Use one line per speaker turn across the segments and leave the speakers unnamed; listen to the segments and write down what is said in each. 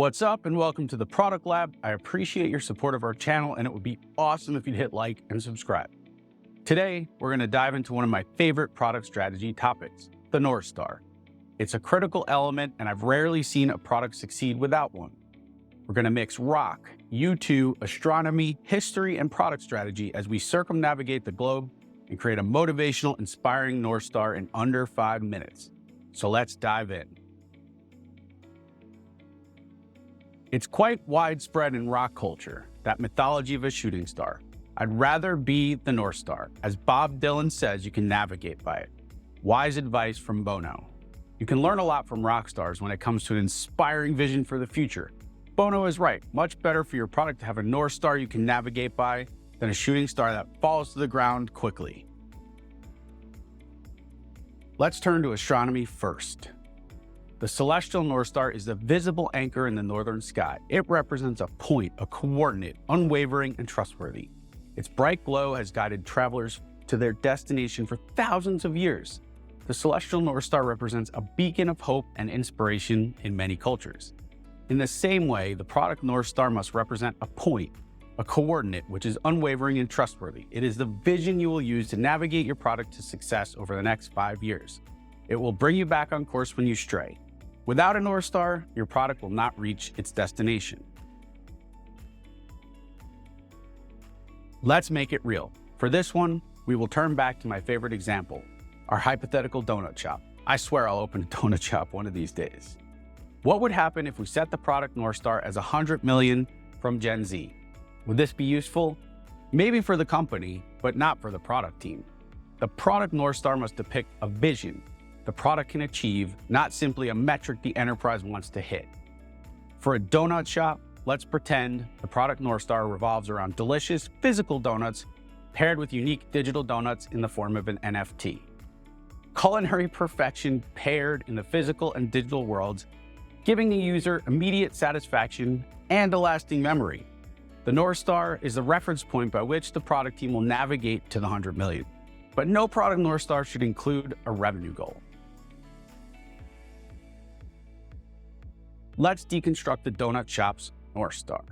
What's up and welcome to the Product Lab. I appreciate your support of our channel and it would be awesome if you'd hit like and subscribe. Today, we're going to dive into one of my favorite product strategy topics, the North Star. It's a critical element and I've rarely seen a product succeed without one. We're going to mix rock, U2, astronomy, history, and product strategy as we circumnavigate the globe and create a motivational, inspiring North Star in under 5 minutes. So let's dive in. It's quite widespread in rock culture, that mythology of a shooting star. I'd rather be the North Star. As Bob Dylan says, you can navigate by it. Wise advice from Bono. You can learn a lot from rock stars when it comes to an inspiring vision for the future. Bono is right. Much better for your product to have a North Star you can navigate by than a shooting star that falls to the ground quickly. Let's turn to astronomy first. The celestial North Star is the visible anchor in the northern sky. It represents a point, a coordinate, unwavering and trustworthy. Its bright glow has guided travelers to their destination for thousands of years. The celestial North Star represents a beacon of hope and inspiration in many cultures. In the same way, the product North Star must represent a point, a coordinate, which is unwavering and trustworthy. It is the vision you will use to navigate your product to success over the next 5 years. It will bring you back on course when you stray. Without a North Star, your product will not reach its destination. Let's make it real. For this one, we will turn back to my favorite example, our hypothetical donut shop. I swear I'll open a donut shop one of these days. What would happen if we set the product North Star as 100 million from Gen Z? Would this be useful? Maybe for the company, but not for the product team. The product North Star must depict a vision the product can achieve, not simply a metric the enterprise wants to hit. For a donut shop, let's pretend the product North Star revolves around delicious physical donuts paired with unique digital donuts in the form of an NFT. Culinary perfection paired in the physical and digital worlds, giving the user immediate satisfaction and a lasting memory. The North Star is the reference point by which the product team will navigate to the 100 million. But no product North Star should include a revenue goal. Let's deconstruct the donut shop's North Star.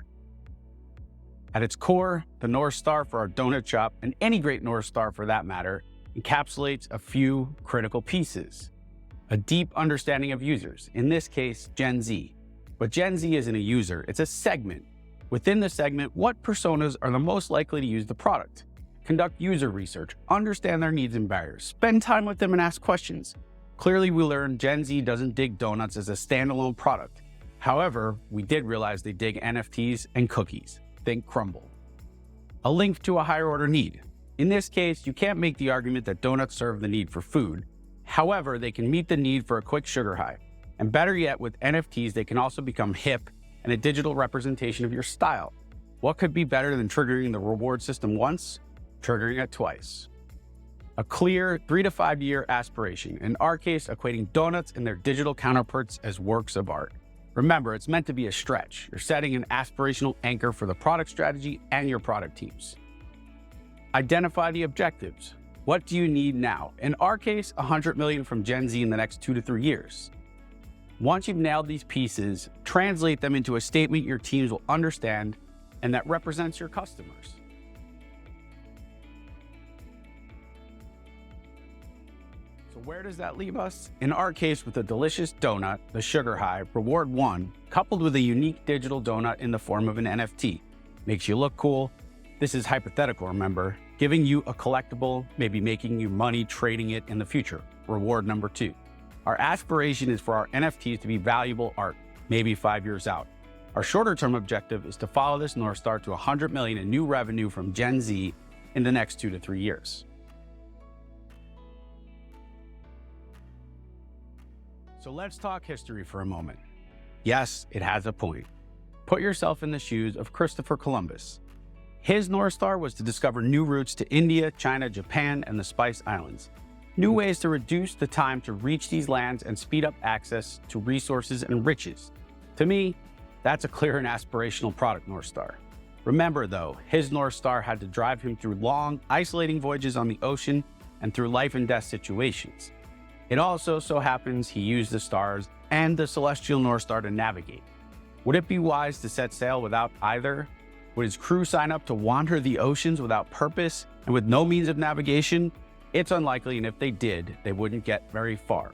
At its core, the North Star for our donut shop, and any great North Star for that matter, encapsulates a few critical pieces. A deep understanding of users, in this case, Gen Z. But Gen Z isn't a user, it's a segment. Within the segment, what personas are the most likely to use the product? Conduct user research, understand their needs and barriers, spend time with them and ask questions. Clearly, we learned Gen Z doesn't dig donuts as a standalone product. However, we did realize they dig NFTs and cookies. Think Crumble. A link to a higher order need. In this case, you can't make the argument that donuts serve the need for food. However, they can meet the need for a quick sugar high. And better yet, with NFTs, they can also become hip and a digital representation of your style. What could be better than triggering the reward system once, triggering it twice? A clear 3 to 5 year aspiration, in our case, equating donuts and their digital counterparts as works of art. Remember, it's meant to be a stretch. You're setting an aspirational anchor for the product strategy and your product teams. Identify the objectives. What do you need now? In our case, 100 million from Gen Z in the next 2 to 3 years. Once you've nailed these pieces, translate them into a statement your teams will understand and that represents your customers. So where does that leave us? In our case, with a delicious donut, the sugar high, reward 1, coupled with a unique digital donut in the form of an NFT. Makes you look cool. This is hypothetical, remember. Giving you a collectible, maybe making you money trading it in the future. Reward number 2. Our aspiration is for our NFTs to be valuable art, maybe 5 years out. Our shorter term objective is to follow this North Star to 100 million in new revenue from Gen Z in the next 2 to 3 years. So let's talk history for a moment. Yes, it has a point. Put yourself in the shoes of Christopher Columbus. His North Star was to discover new routes to India, China, Japan, and the Spice Islands. New ways to reduce the time to reach these lands and speed up access to resources and riches. To me, that's a clear and aspirational product North Star. Remember though, his North Star had to drive him through long, isolating voyages on the ocean and through life and death situations. It also so happens he used the stars and the celestial North Star to navigate. Would it be wise to set sail without either? Would his crew sign up to wander the oceans without purpose and with no means of navigation? It's unlikely, and if they did, they wouldn't get very far.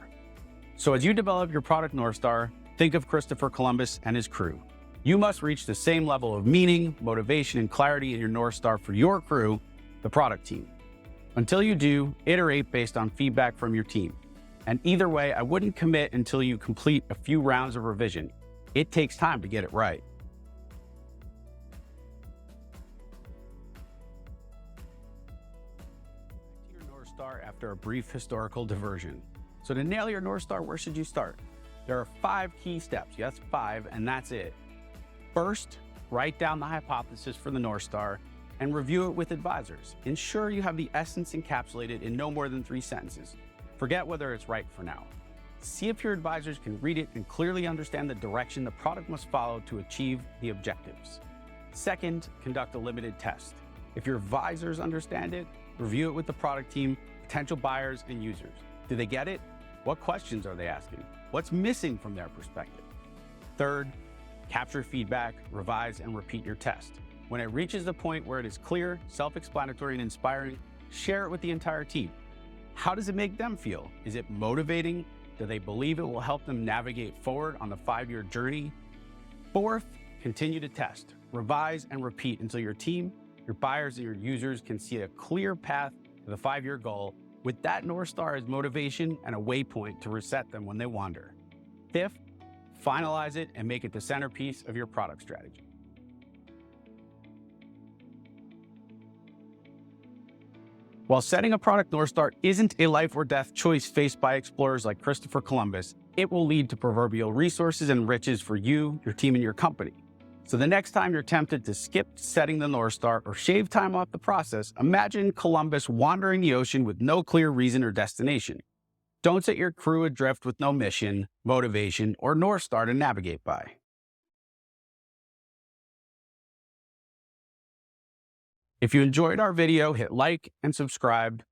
So as you develop your product North Star, think of Christopher Columbus and his crew. You must reach the same level of meaning, motivation, and clarity in your North Star for your crew, the product team. Until you do, iterate based on feedback from your team. And either way, I wouldn't commit until you complete a few rounds of revision. It takes time to get it right. Your North Star after a brief historical diversion. So to nail your North Star, where should you start? There are 5 key steps. Yes, 5, and that's it. First, write down the hypothesis for the North Star and review it with advisors. Ensure you have the essence encapsulated in no more than 3 sentences. Forget whether it's right for now. See if your advisors can read it and clearly understand the direction the product must follow to achieve the objectives. Second, conduct a limited test. If your advisors understand it, review it with the product team, potential buyers, and users. Do they get it? What questions are they asking? What's missing from their perspective? Third, capture feedback, revise, and repeat your test. When it reaches the point where it is clear, self-explanatory, and inspiring, share it with the entire team. How does it make them feel? Is it motivating? Do they believe it will help them navigate forward on the 5-year journey? Fourth, continue to test, revise, and repeat until your team, your buyers, and your users can see a clear path to the 5-year goal with that North Star as motivation and a waypoint to reset them when they wander. Fifth, finalize it and make it the centerpiece of your product strategy. While setting a product North Star isn't a life or death choice faced by explorers like Christopher Columbus, it will lead to proverbial resources and riches for you, your team, and your company. So the next time you're tempted to skip setting the North Star or shave time off the process, imagine Columbus wandering the ocean with no clear reason or destination. Don't set your crew adrift with no mission, motivation, or North Star to navigate by. If you enjoyed our video, hit like and subscribe.